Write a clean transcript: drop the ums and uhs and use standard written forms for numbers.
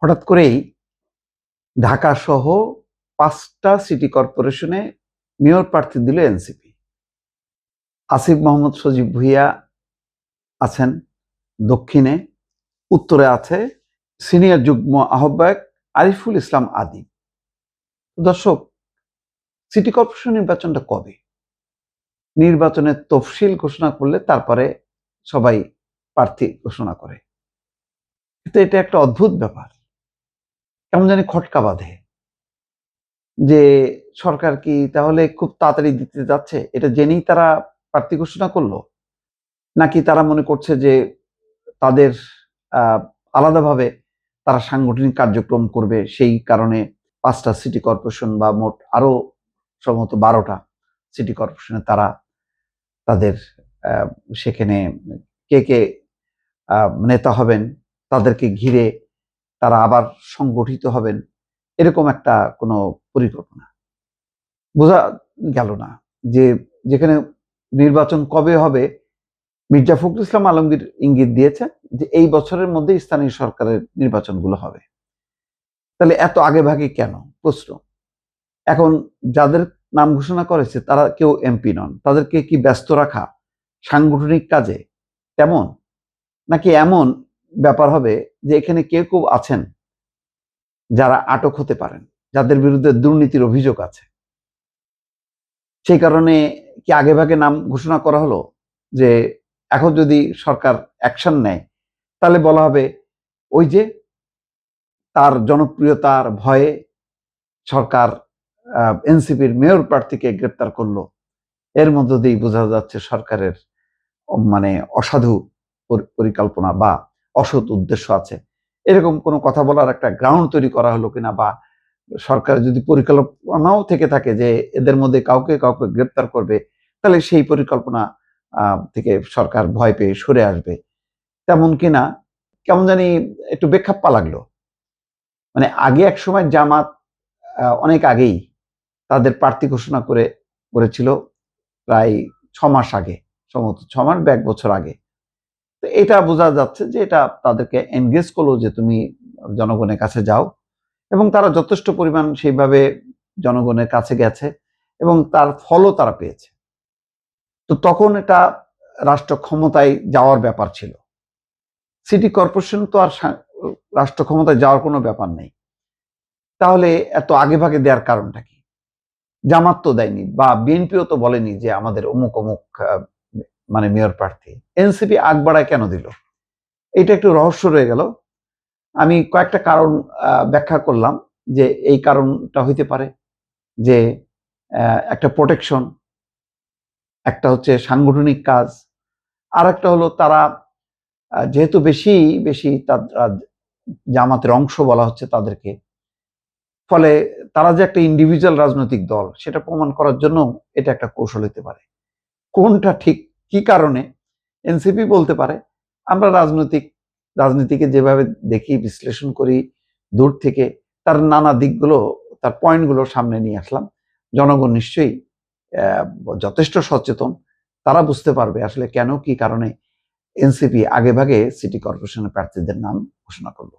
হঠাৎ করেই ঢাকা সহ ৫টা সিটি কর্পোরেশনে মেয়র প্রার্থী দিল এনসিপি। আসিফ মোহাম্মদ সজীব ভুঁইয়া আছেন দক্ষিণে, উত্তরে আছে সিনিয়র যুগ্ম আহ্বায়ক আরিফুল ইসলাম আদিব। দর্শক, সিটি কর্পোরেশন নির্বাচনটা কবে? নির্বাচনের তফসিল ঘোষণা করলে তারপরে সবাই প্রার্থী ঘোষণা করে। কিন্তু এটা একটা অদ্ভুত ব্যাপার, কেমন জানি খটকা বাঁধে যে সরকার কি তাহলে খুব তাড়াতাড়ি দিতে যাচ্ছে, এটা জেনেই তারা প্রার্থী ঘোষণা করলো, নাকি তারা মনে করছে যে তাদের আলাদাভাবে তারা সাংগঠনিক কার্যক্রম করবে, সেই কারণে 5টা সিটি কর্পোরেশন বা মোট আরো সম্ভবত 12টা সিটি কর্পোরেশনে তারা তাদের সেখানে কে কে নেতা হবেন তাদেরকে ঘিরে তারা আবার সংগঠিত হবেন, এরকম একটা কোনো পরিকল্পনা বোঝা গেল না। যে যেখানে নির্বাচন কবে হবে, মির্জা ফখরুল ইসলাম আলমগীর ইঙ্গিত দিয়েছে যে এই বছরের মধ্যে স্থানীয় সরকারের নির্বাচনগুলো হবে। তাহলে এত আগে ভাগে কেন? প্রশ্ন। এখন যাদের নাম ঘোষণা করেছে তারা কেউ এমপি নন, তাদেরকে কি ব্যস্ত রাখা সাংগঠনিক কাজে তেমন, নাকি এমন ব্যাপার হবে যে এখানে কেউ কেউ আছেন যারা আটক হতে পারেন, যাদের বিরুদ্ধে দুর্নীতির অভিযোগ আছে, সেই কারণে কি আগে ভাগে নাম ঘোষণা করা হলো যে এখন যদি সরকার অ্যাকশন নেয় তাহলে বলা হবে ওই যে তার জনপ্রিয়তার ভয়ে সরকার এনসিপির মেয়র প্রার্থীকে গ্রেপ্তার করলো, এর মধ্য দিয়েই বোঝা যাচ্ছে সরকারের মানে অসাধু পরিকল্পনা বা অসৎ উদ্দেশ্য আছে। এরকম কোনো কথা বলার একটা গ্রাউন্ড তৈরি করা হলো কিনা, বা সরকারের যদি পরিকল্পনাও থেকে থাকে যে এদের মধ্যে কাউকে কাউকে গ্রেপ্তার করবে, তাহলে সেই পরিকল্পনা থেকে সরকার ভয় পেয়ে সরে আসবে, তেমন কিনা কেমন জানি একটু বেখাপ্পা লাগলো। মানে আগে এক সময় জামাত অনেক আগেই তাদের প্রার্থী ঘোষণা করেছিল, প্রায় 6 মাস আগে, সম্ভবত 6 মাস বা 1 বছর আগে। তো এটা বোঝা যাচ্ছে যে এটা তাদেরকে এনগেজ করলো যে তুমি জনগণের কাছে যাও, এবং তারা যথেষ্ট পরিমাণ সেইভাবে জনগণের কাছে গেছে এবং তার ফলও তারা পেয়েছে। তো তখন এটা রাষ্ট্র ক্ষমতায় যাওয়ার ব্যাপার ছিল। সিটি কর্পোরেশন তো আর রাষ্ট্র ক্ষমতায় যাওয়ার কোনো ব্যাপার নেই। তাহলে এত আগে ভাগে দেওয়ার কারণটা কি? জামাত তো দেয়নি, বা বিএনপিও তো বলেনি যে আমাদের অমুক অমুক মানে মেয়র প্রার্থী। এনসিপি আগ বাড়ায় কেন দিল? এটা একটু রহস্য রয়ে গেল। আমি কয়েকটা কারণ ব্যাখ্যা করলাম যে এই কারণটা হইতে পারে যে একটা প্রোটেকশন, একটা হচ্ছে সাংগঠনিক কাজ, আর একটা হলো তারা যেহেতু বেশি বেশি জামাতের অংশ বলা হচ্ছে তাদেরকে, ফলে তারা যে একটা ইন্ডিভিজুয়াল রাজনৈতিক দল সেটা প্রমাণ করার জন্য এটা একটা কৌশল হতে পারে। কোনটা ঠিক, কি কারণে এনসিপি বলতে পারে আমরা রাজনীতিকে যেভাবে দেখি, বিশ্লেষণ করি দূর থেকে, তার নানা দিকগুলো, তার পয়েন্টগুলো সামনে নিয়ে আসলাম। জনগণ নিশ্চয়ই যথেষ্ট সচেতন, তারা বুঝতে পারবে আসলে কেন কি কারণে এনসিপি আগে ভাগে সিটি কর্পোরেশনের প্রার্থীদের নাম ঘোষণা করলো।